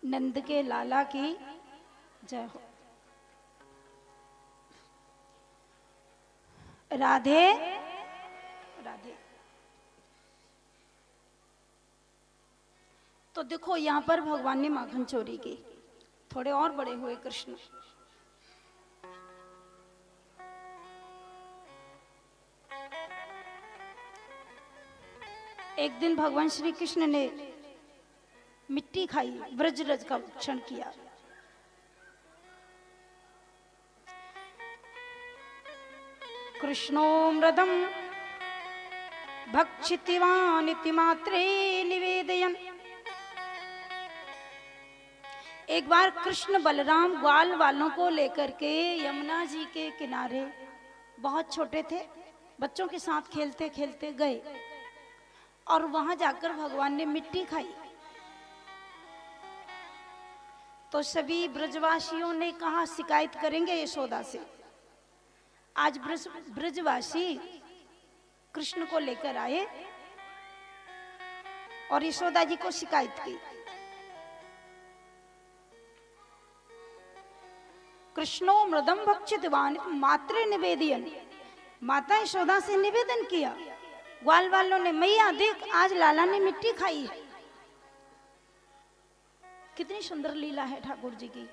नंद के लाला की जय हो। राधे राधे। तो देखो यहां पर भगवान ने माखन चोरी की, थोड़े और बड़े हुए कृष्ण। एक दिन भगवान श्री कृष्ण ने मिट्टी खाई, ब्रजरज का भक्षण किया। कृष्णो मृदम भक्षितवान इति मात्रे निवेदयन्। एक बार कृष्ण बलराम ग्वाल वालों को लेकर के यमुना जी के किनारे, बहुत छोटे थे, बच्चों के साथ खेलते खेलते गए और वहां जाकर भगवान ने मिट्टी खाई। तो सभी ब्रजवासियों ने कहा शिकायत करेंगे यशोदा से। आज ब्रजवासी कृष्ण को लेकर आए और यशोदा जी को शिकायत की। कृष्णो मृदम भक्षितवान मात्रे निवेदयन्। माता यशोदा से निवेदन किया, ग्वाल वालों ने, मैया देख आज लाला ने मिट्टी खाई है। कितनी सुंदर लीला है ठाकुर जी की।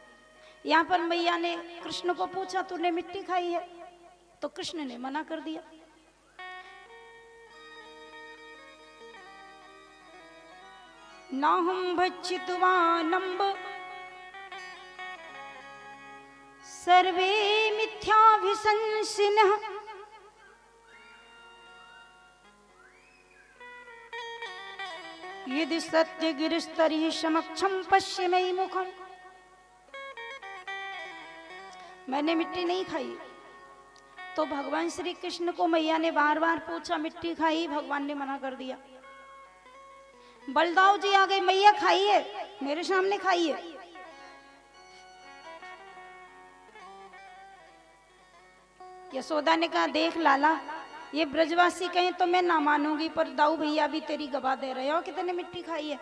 यहाँ पर मैया ने कृष्ण को पूछा तूने मिट्टी खाई है, तो कृष्ण ने मना कर दिया। नाहं भक्षितवानम्ब सर्वे मिथ्याभिशंसिनः। यदि सत्य गिरिस्तरी समक्षम पश्य मयि मुखम। मैंने मिट्टी नहीं खाई। तो भगवान श्री कृष्ण को मैया ने बार बार पूछा मिट्टी खाई, भगवान ने मना कर दिया। बलदाऊ जी आ गए, मैया खाइए, मेरे सामने खाइए। यशोदा ने कहा देख लाला, ये ब्रजवासी कहें तो मैं ना मानूंगी, पर दाऊ भैया भी तेरी गवाह दे रहे हो, कितने मिट्टी खाई है।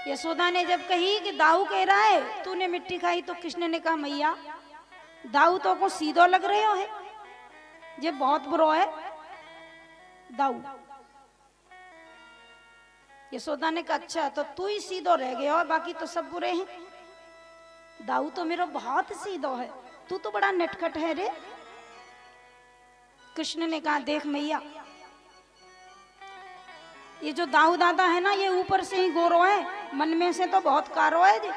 यशोदा ने जब कही कि दाऊ कह रहा है तूने मिट्टी खाई, तो कृष्ण ने कहा मैया दाऊ तो को सीधो लग रहे हो है, ये बहुत बुरा है दाऊ। यशोदा ने कहा अच्छा तो तू ही सीधो रह गया हो, बाकी तो सब बुरे हैं। दाऊ तो मेरा बहुत सीधो है, तू तो बड़ा नटखट है रे। कृष्ण ने कहा देख मैया, ये जो दाऊ दादा है ना, ये ऊपर से ही गोरो है, मन में से तो बहुत कारो है जी।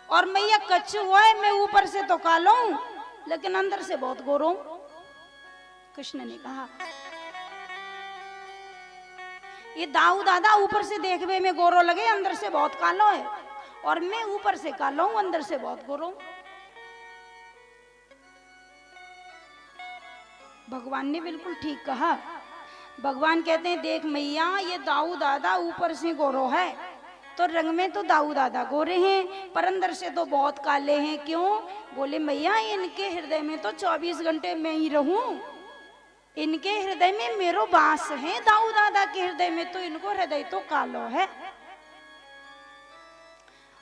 और मैया कच्चू हुआ है, मैं ऊपर से तो कालो हूं लेकिन अंदर से बहुत गोरो हूं। कृष्ण ने कहा ये दाऊ दादा ऊपर से देखने में गोरो लगे, अंदर से बहुत कालो है, और मैं ऊपर से कालो हूं, अंदर से बहुत गोरो हूं। भगवान ने बिल्कुल ठीक कहा। भगवान कहते हैं देख मैया, ये दाऊ दादा ऊपर से गोरो है, तो रंग में तो दाऊ दादा गोरे हैं, पर अंदर से तो बहुत काले हैं। क्यों? बोले मैया इनके हृदय में तो 24 घंटे मैं ही रहूं, इनके हृदय में मेरो वास है, दाऊ दादा के हृदय में तो इनको हृदय तो कालो है।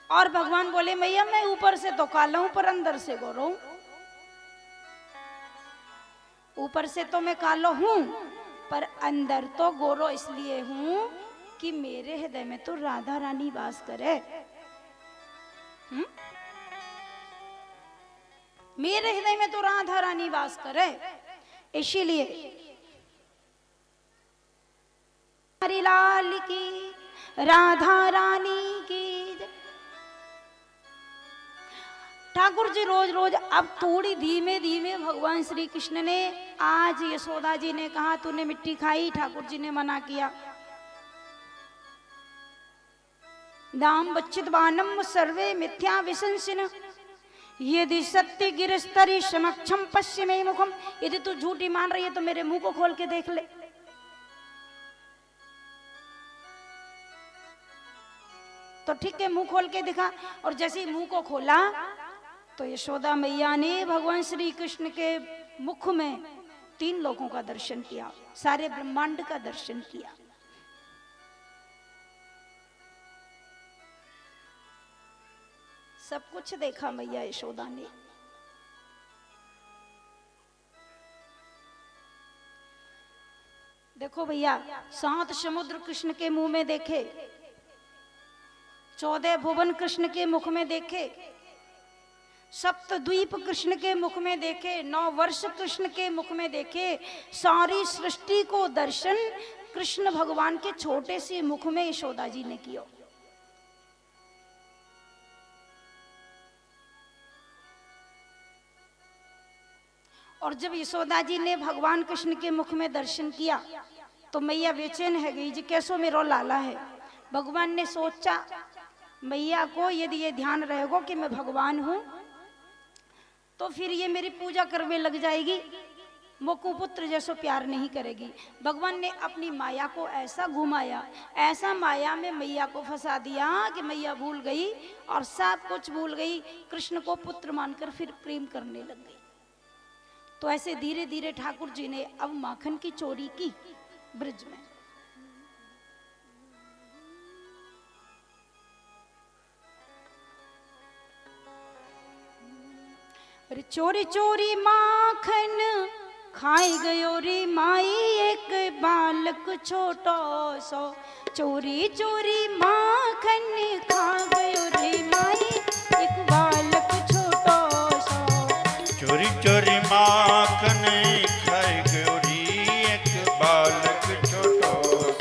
और भगवान बोले मैया मैं ऊपर से तो काला हूं, पर अंदर से गोरो हूं। ऊपर से तो मैं कालो हूं, पर अंदर तो गोरो इसलिए हूं कि मेरे हृदय में तो राधा रानी वास करे। मेरे हृदय में तो राधा रानी वास करे, इसीलिए हरि लाल की, राधा रानी की। ठाकुर जी रोज रोज अब थोड़ी धीमे धीमे भगवान श्री कृष्ण ने, आज यशोदा जी ने कहा तूने मिट्टी खाई, ठाकुर जी ने मना किया। नाम बच्चितवानम सर्वे मिथ्या विशंसिन। यदि सत्य गिरस्तरी समक्षम पश्य मयि मुखम। यदि तू झूठी मान रही है तो मेरे मुंह को खोल के देख ले। तो ठीक है, मुंह खोल के दिखा। और जैसे ही मुंह को खोला तो यशोदा मैया ने भगवान श्री कृष्ण के मुख में 3 लोगों का दर्शन किया, सारे ब्रह्मांड का दर्शन किया। सब कुछ देखा मैया यशोदा ने। देखो भैया, 7 समुद्र कृष्ण के मुंह में देखे, 14 भुवन कृष्ण के मुख में देखे, सप्तद्वीप कृष्ण के मुख में देखे, 9 वर्ष कृष्ण के मुख में देखे, सारी सृष्टि को दर्शन कृष्ण भगवान के छोटे से मुख में यशोदा जी ने किया। और जब यशोदा जी ने भगवान कृष्ण के मुख में दर्शन किया तो मैया बेचैन है गई जी, कैसो मेरो लाला है। भगवान ने सोचा मैया को यदि ये ध्यान रहेगा कि मैं भगवान हूं तो फिर ये मेरी पूजा करने लग जाएगी, मोकू पुत्र जैसो प्यार नहीं करेगी। भगवान ने अपनी माया को ऐसा घुमाया, ऐसा माया में मैया को फंसा दिया कि मैया भूल गई और सब कुछ भूल गई, कृष्ण को पुत्र मानकर फिर प्रेम करने लग गई। तो ऐसे धीरे धीरे ठाकुर जी ने अब माखन की चोरी की ब्रज में। अरे चोरी चोरी माखन खाई गयो रे माई एक बालक छोटो सो, चोरी चोरी माखन खा गयो रे माई एक बालक छोटो सो, चोरी चोरी माखन खाई गयो रे एक बालक छोटो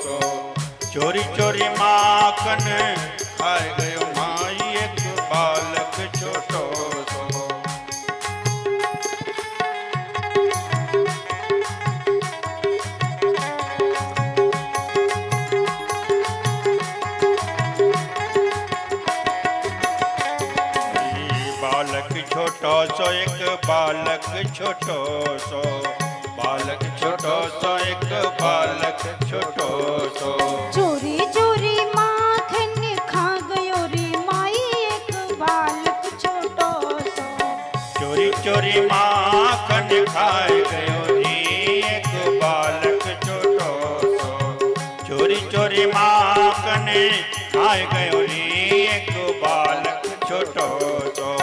सो, चोरी चोरी माखन खाई गयो माई एक बालक छोटो सो। छोटो सो एक बालक छोटो सो, बालक छोटो सो एक बालक छोटो सो, चोरी चोरी माखन खा गयो रे माई एक बालक छोटो सो, चोरी चोरी माखन खाए गयो रे एक बालक छोटो सो, चोरी चोरी माखन खाए गयो रे एक बालक छोटो सो।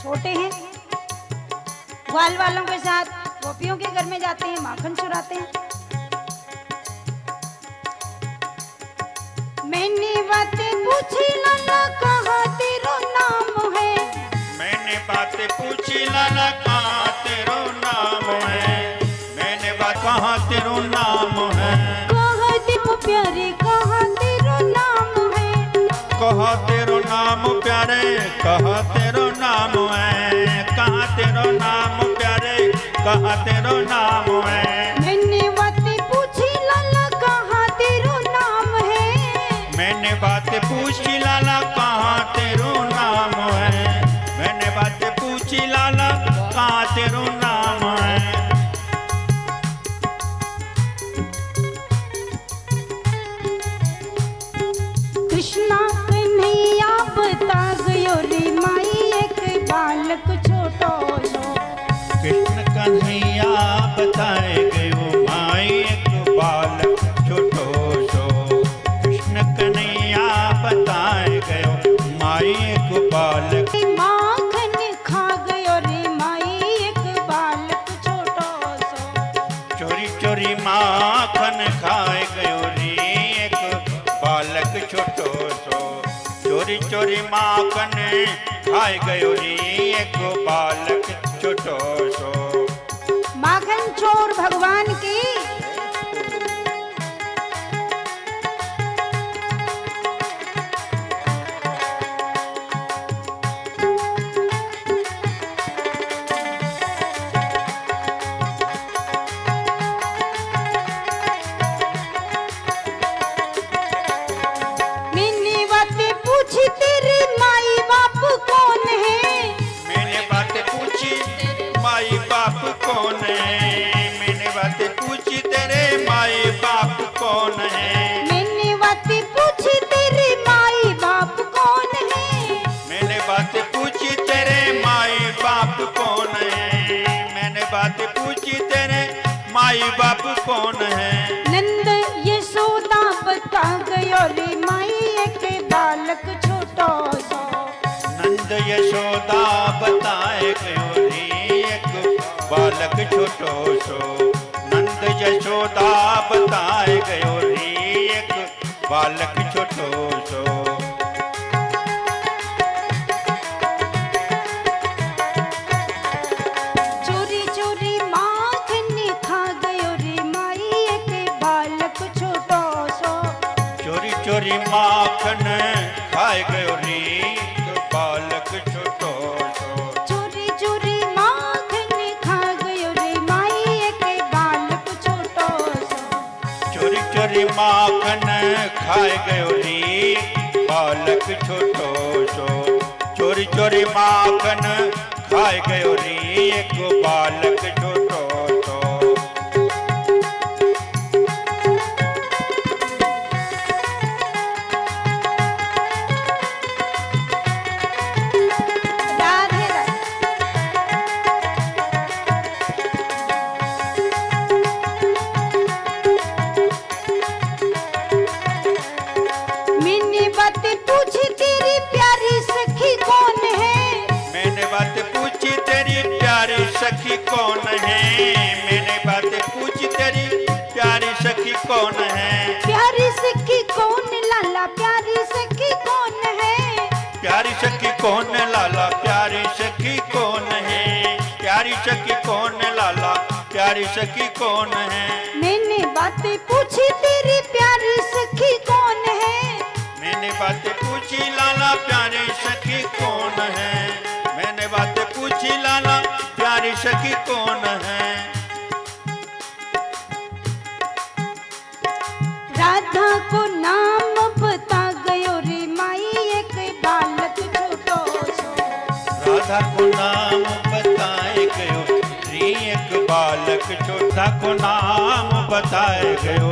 छोटे हैं, ग्वाल वालों के साथ गोपियों के घर में जाते हैं, माखन चुराते हैं। मैंने बातें पूछी लाला कहाँ तेरा नाम है, मैंने बातें पूछी लाला कहाँ तेरा नाम है, मैंने बात कहाँ तेरा नाम है, कहाँ तेरो प्यारे कहाँ तेरा नाम है, कहाँ तेरो नाम प्यारे कहाँ तेरो नाम है, कहाँ तेरो नाम प्यारे कहाँ तेरो नाम है। मैंने बातें पूछी लाला कहाँ तेरो नाम है, मैंने बातें पूछी लाला कहाँ तेरो नाम है, मैंने बातें पूछी लाला कहाँ तेरो नाम है। कृष्णा कन्हैया बता गयो रे माई एक बालक छोटो सो, कृष्ण कन्हैया बताए गयो माई एक बालक छोटो सो, कृष्ण कन्हैया बताए गयो माई एक बालक, माखन खा गयो रे माई एक बालक छोटो सो, चोरी चोरी माखन खाए गयो रे एक बालक छोटो सो, चोरी चोरी माखन खाए गयो रे एक बालक छोटो सो। माखन चोर भगवान की मैंने बातें पूछी तेरे माई बाप कौन है, है। मैंने बातें पूछी तेरे माई बाप कौन है। मैंने बातें पूछी तेरे माई बाप कौन है। मैंने बातें पूछी तेरे माई बाप कौन है। नंद यशोदा बता गयो रे माई एक बालक छोटो सो। नंद यशोदा बताए गयो रे एक बालक छोटो सो। नंद यशोदा बताए गयो रे एक बालक छोटो सो। चोरी चोरी माखन खा गयो रे माई एक बालक छोटो सो। चोरी चोरी माखन खाए गयो रे एक बालक छोटो सो। चोरी चोरी माखन खा गयो रे माई एक बालक छोटो सो। चोरी चोरी माखन खाए गयो रे बालक छोटो सो। चोरी चोरी माखन खाए गयो रे एक बालक छोटो सो। राधे राधे। मैंने बातें पूछी तेरी प्यारी सखी कौन है। मैंने बात पूछी तेरी प्यारी सखी कौन है। मैंने बात पूछी तेरी प्यारी सखी कौन है। प्यारी सखी कौन लाला प्यारी सखी कौन है। प्यारी सखी कौन लाला प्यारी सखी कौन है। प्यारी सखी कौन लाला प्यारी सखी कौन है। मैंने बातें पूछी तेरी प्यारी सखी कौन है। मैंने बातें पूछी लाला प्यारी सखी कौन है। मैंने बातें पूछी लाला प्यारी सखी कौन है। राधा को नाम बता गयो रे माई एक बालक छोटो सो। राधा को नाम बताए गयो रे एक बालक छोटा को नाम बताए गयो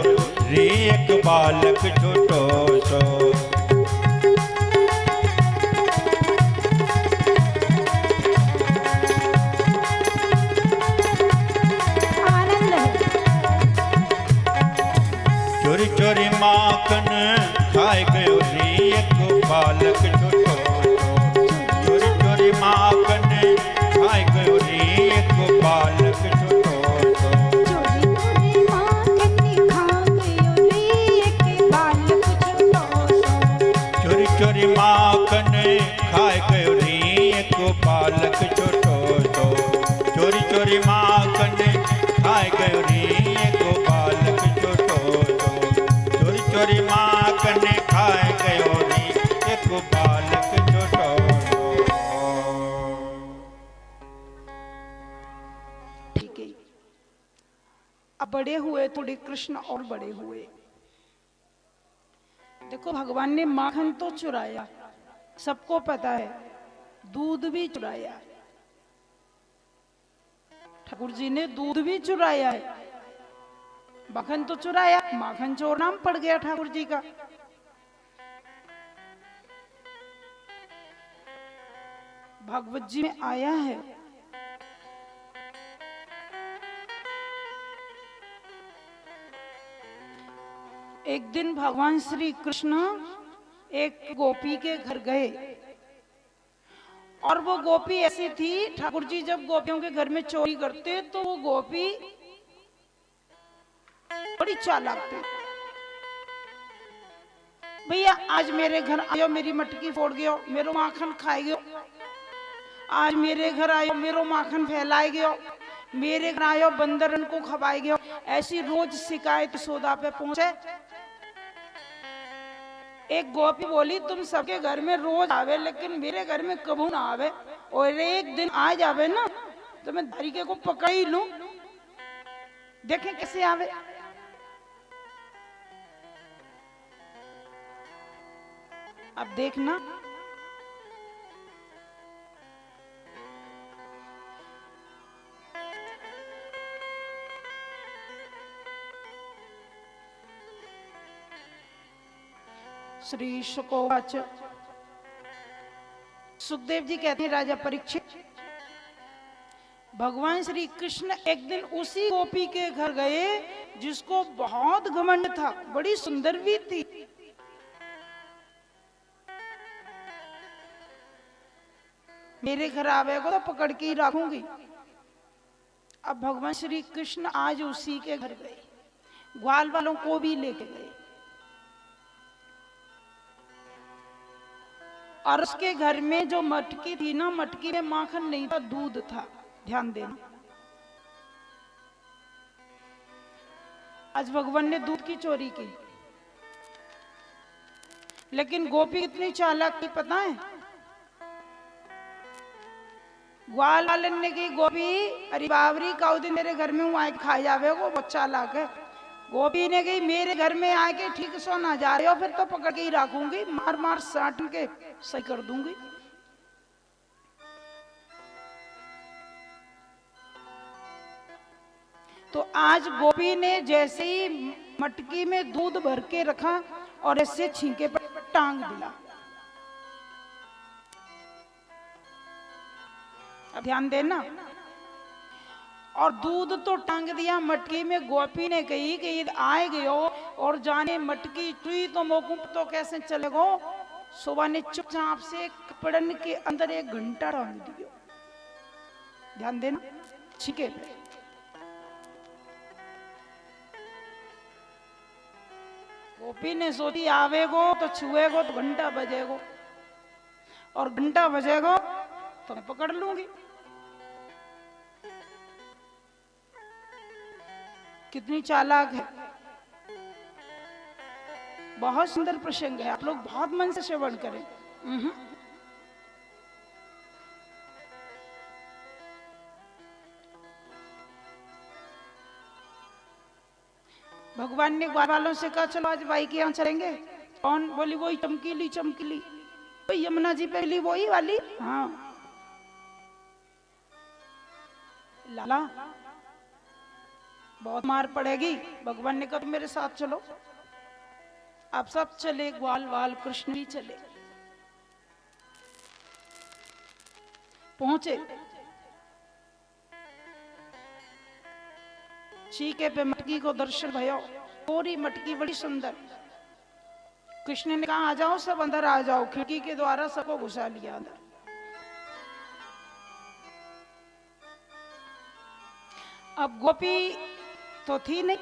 रे एक बालक छोटो सो। आनंद है। चोरी चोरी माखन खाए गयो रे एक बालक छोटो सो। चोरी चोरी माखन खाए गयो रे एक बालक छोटो सो। चोरी चोरी माखन खा गयो रे एक बालक छोटो सो। चोरी चोरी माखन खाए गयो रे एक बालक छोटो सो। चोरी चोरी माखन खाए गयो रे एक बालक छोटो सो। चोरी चोरी माखन खाए गयो रे एक बालक छोटो सो। ठीक है। अब बड़े हुए थोड़े कृष्ण और बड़े हुए। देखो भगवान ने माखन तो चुराया, सबको पता है, दूध भी चुराया। ठाकुर जी ने दूध भी चुराया है। माखन तो चुराया, माखन चोर नाम पड़ गया ठाकुर जी का। भागवत जी में आया है, एक दिन भगवान श्री कृष्ण एक गोपी के घर गए और वो गोपी ऐसी थी, ठाकुर जी जब गोपियों के घर में चोरी करते तो वो गोपी बड़ी चालाक थी। भैया आज मेरे घर आयो, मेरी मटकी फोड़ गयो, मेरो माखन खाए गयो। आज मेरे घर आयो, मेरो माखन फैलाए गयो। मेरे घर आयो, बंदरन को खवाए गयो। ऐसी रोज शिकायत सौदा पे पहुंचे। एक गोपी बोली तुम सबके घर में रोज आवे लेकिन मेरे घर में कबू ना आवे, और एक दिन आ जावे ना तो मैं धारिके को पकड़ ही लूं, देखें कैसे आवे। अब देखना श्री शुकोवाच। सुखदेव जी कहते हैं राजा परीक्षित, भगवान श्री कृष्ण एक दिन उसी गोपी के घर गए जिसको बहुत घमंड था, बड़ी सुंदर भी थी। मेरे घर आवेगा तो पकड़ के ही रखूंगी। अब भगवान श्री कृष्ण आज उसी के घर गए, ग्वाल वालों को भी लेके गए, और उसके घर में जो मटकी थी ना, मटकी में माखन नहीं था, दूध था। ध्यान देना, आज भगवान ने दूध की चोरी की। लेकिन गोपी कितनी चालाक थी पता है? ग्वाल वालन ने की, गोपी अरे बाबरी काउ दिन मेरे घर में हूँ आके खा जावे, वो बहुत चालाक है। गोपी ने कही मेरे घर में आके ठीक सो ना जा रहे हो, फिर तो पकड़ के ही रखूंगी, मार मार साट के सही कर दूंगी। तो आज गोपी ने जैसे ही मटकी में दूध भर के रखा और ऐसे छींके पर टांग दिया। अब ध्यान देना, और दूध तो टांग दिया मटकी में। गोपी ने कही कि ये आए गयो और जाने मटकी चुई तो मोकुम तो कैसे चलेगो। सुबह ने चुपचाप से कपड़न के अंदर एक घंटा टांग दियो। ध्यान देना, छींके पे। गोपी ने सोची आवेगो तो छुएगो तो घंटा बजेगो, और घंटा बजेगो तो मैं पकड़ लूंगी। कितनी चालाक है। बहुत सुंदर प्रसंग है, आप लोग बहुत मन से श्रवण करें। भगवान ने ग्वाल वालों से कहा चलो आज भाई के यहाँ चलेंगे। कौन? बोली वही चमकीली चमकीली, वही यमुना जी पे वही वाली। हाँ लाला बहुत मार पड़ेगी। भगवान ने कहा तुम मेरे साथ चलो। आप सब चले, ग्वाल वाल कृष्ण भी चले। पहुंचे, छीके पे मटकी को दर्शन भयो। पूरी मटकी बड़ी सुंदर। कृष्ण ने कहा आ जाओ सब अंदर आ जाओ। खिड़की के द्वारा सबको घुसा लिया अंदर। अब गोपी तो थी नहीं,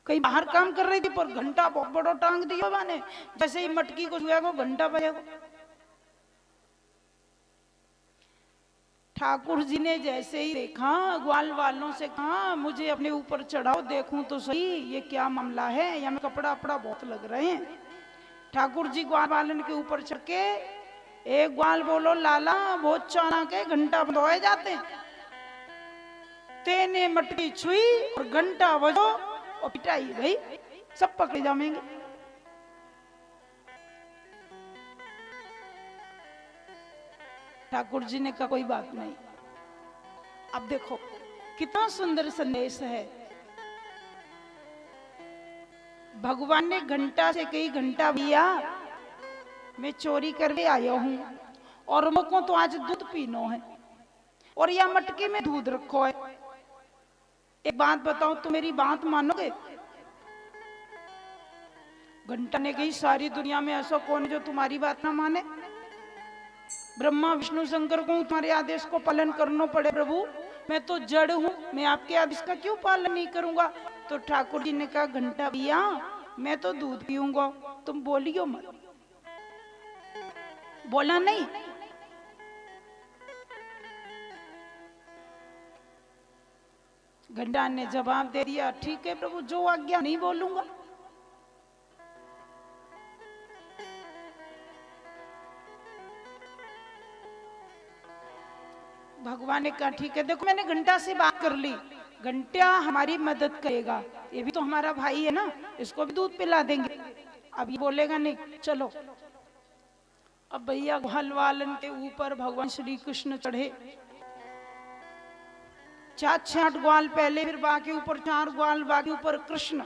कहीं बाहर काम कर रही थी, पर घंटा बहुत बड़ा टांग दिया मैंने। जैसे ही मटकी को छुएगा घंटा बजेगा। ठाकुर जी ने जैसे ही देखा, ग्वाल वालों से कहा मुझे अपने ऊपर चढ़ाओ, देखूं तो सही ये क्या मामला है, यहाँ में कपड़ा अपड़ा बहुत लग रहे हैं। ठाकुर जी ग्वाल वालन के ऊपर चढ़ के एक ग्वाल बोलो लाला बहुत चालाक है, घंटा बंद हो जाते हैं। तेने मटकी छुई और घंटा बजो और पिटाई गई, सब पकड़े जाएंगे। ठाकुर जी ने कहा कोई बात नहीं। अब देखो कितना सुंदर संदेश है। भगवान ने घंटा से कई घंटा भैया मैं चोरी करके आया हूं और मुझको तो आज दूध पीनो है और यह मटके में दूध रखो है। एक बात बताओ, तुम मेरी बात मानोगे? घंटा ने कही सारी दुनिया में ऐसा कौन है जो तुम्हारी बात ना माने? ब्रह्मा विष्णु शंकर को तुम्हारे आदेश को पालन करना पड़े। प्रभु मैं तो जड़ हूं, मैं आपके आदेश का क्यों पालन नहीं करूंगा? तो ठाकुर जी ने कहा घंटा भैया मैं तो दूध पीऊंगा, तुम बोलियो मत। बोला नहीं। घंटा ने जवाब दे दिया ठीक है प्रभु, जो आज्ञा, नहीं बोलूंगा। भगवान ने कहा ठीक है, देखो मैंने घंटा से बात कर ली, घंटा हमारी मदद करेगा, ये भी तो हमारा भाई है ना, इसको भी दूध पिला देंगे। अब ये बोलेगा नहीं, चलो। अब भैया ग्वाल वालन के ऊपर भगवान श्री कृष्ण चढ़े। 4-6 ग्वाल पहले, फिर बाकी ऊपर 4 ग्वाल, बाकी ऊपर कृष्ण।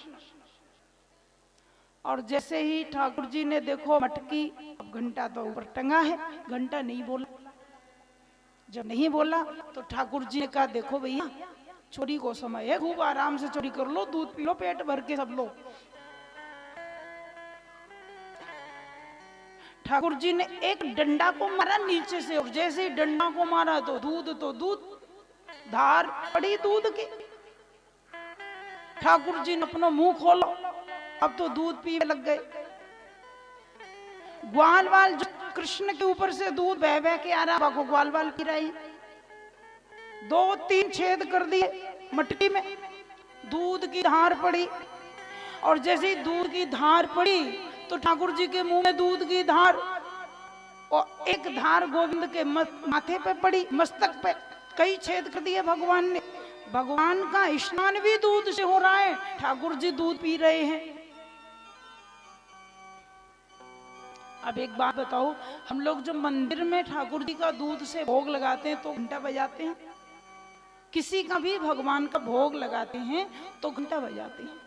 और जैसे ही ठाकुर जी ने देखो मटकी, अब घंटा तो ऊपर टंगा है, घंटा नहीं बोला। जब नहीं बोला तो ठाकुर जी ने कहा देखो भैया चोरी को समय है, खूब आराम से चोरी कर लो, दूध पी लो पेट भर के सब लोग। ठाकुर जी ने एक डंडा को मारा नीचे से, और जैसे ही डंडा को मारा तो दूध धार पड़ी दूध की। ठाकुर जी ने अपना मुंह खोला, अब तो दूध पीने लग गए। ग्वाल वाल जो कृष्ण के ऊपर से दूध बह बह के आ रहा, ग्वाल वाल पी रहे हैं। 2-3 छेद कर दिए मटकी में, दूध की धार पड़ी, और जैसे ही दूध की धार पड़ी तो ठाकुर जी के मुंह में दूध की धार, और एक धार गोविंद के माथे पे पड़ी, मस्तक पे कई छेद कर दिए भगवान ने। भगवान का स्नान भी दूध से हो रहा है, ठाकुर जी दूध पी रहे हैं। अब एक बात बताओ, हम लोग जब मंदिर में ठाकुर जी का दूध से भोग लगाते हैं तो घंटा बजाते हैं, किसी का भी भगवान का भोग लगाते हैं तो घंटा बजाते हैं।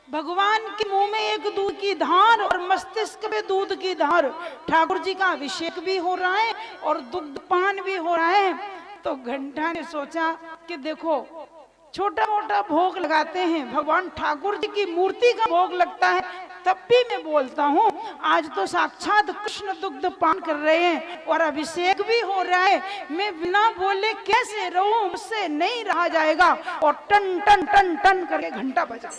भगवान के मुंह में एक दूध की धार और मस्तिष्क में दूध की धार, ठाकुर जी का अभिषेक भी हो रहा है और दुग्धपान भी हो रहा है। तो घंटा ने सोचा कि देखो छोटा मोटा भोग लगाते हैं, भगवान ठाकुर जी की मूर्ति का भोग लगता है, तब भी मैं बोलता हूँ आज तो साक्षात कृष्ण दुग्ध पान कर रहे हैं और अभिषेक भी हो रहा है, मैं बिना बोले कैसे रहूं, मुझसे नहीं रहा जाएगा। और टन टन टन टन करके घंटा बजा।